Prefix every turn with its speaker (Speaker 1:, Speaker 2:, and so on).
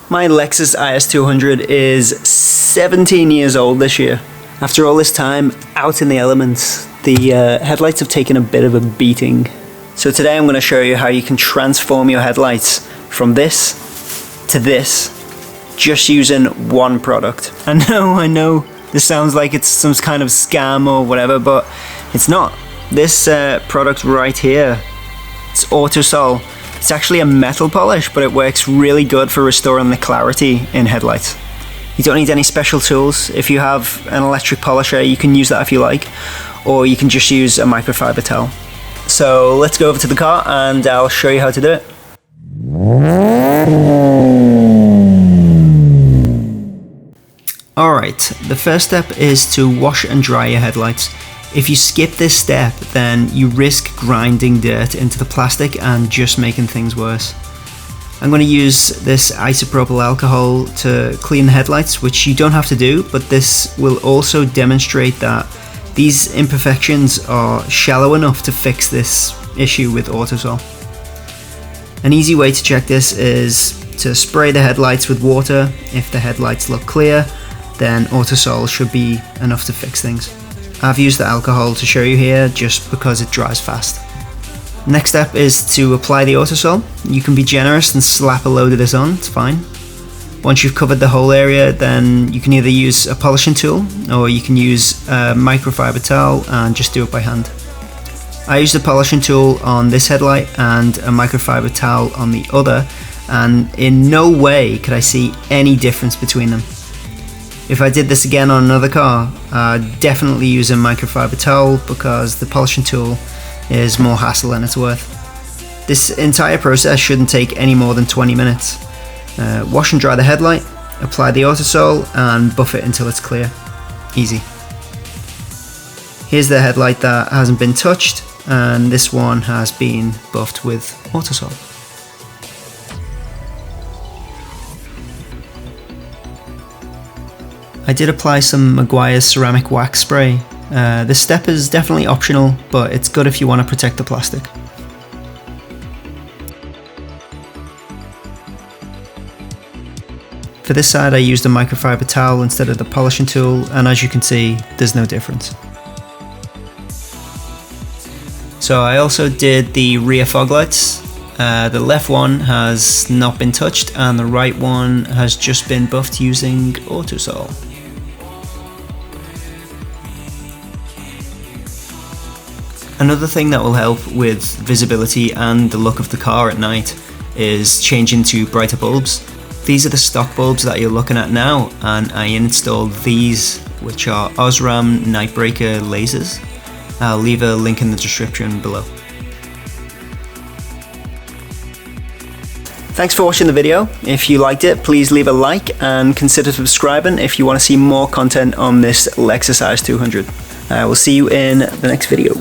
Speaker 1: My Lexus IS200 is 17 years old this year. After all this time out in the elements, the headlights have taken a bit of a beating. So today I'm going to show you how you can transform your headlights from this to this just using one product. I know, this sounds like it's some kind of scam or whatever, but it's not. This product right here, it's Autosol. It's actually a metal polish, but it works really good for restoring the clarity in headlights. You don't need any special tools. If you have an electric polisher, you can use that if you like, or you can just use a microfibre towel. So let's go over to the car and I'll show you how to do it. Alright, the first step is to wash and dry your headlights. If you skip this step, then you risk grinding dirt into the plastic and just making things worse. I'm going to use this isopropyl alcohol to clean the headlights, which you don't have to do, but this will also demonstrate that these imperfections are shallow enough to fix this issue with Autosol. An easy way to check this is to spray the headlights with water. If the headlights look clear, then Autosol should be enough to fix things. I've used the alcohol to show you here just because it dries fast. Next step is to apply the Autosol. You can be generous and slap a load of this on, it's fine. Once you've covered the whole area, then you can either use a polishing tool or you can use a microfibre towel and just do it by hand. I used a polishing tool on this headlight and a microfibre towel on the other, and in no way could I see any difference between them. If I did this again on another car, I'd definitely use a microfibre towel because the polishing tool is more hassle than it's worth. This entire process shouldn't take any more than 20 minutes. Wash and dry the headlight, apply the Autosol and buff it until it's clear. Easy. Here's the headlight that hasn't been touched, and this one has been buffed with Autosol. I did apply some Meguiar's ceramic wax spray. This step is definitely optional, but it's good if you want to protect the plastic. For this side I used a microfibre towel instead of the polishing tool, and as you can see, there's no difference. So I also did the rear fog lights. The left one has not been touched and the right one has just been buffed using Autosol. Another thing that will help with visibility and the look of the car at night is changing to brighter bulbs. These are the stock bulbs that you're looking at now, and I installed these, which are Osram Nightbreaker lasers. I'll leave a link in the description below. Thanks for watching the video. If you liked it, please leave a like and consider subscribing if you want to see more content on this Lexus IS200. I will see you in the next video.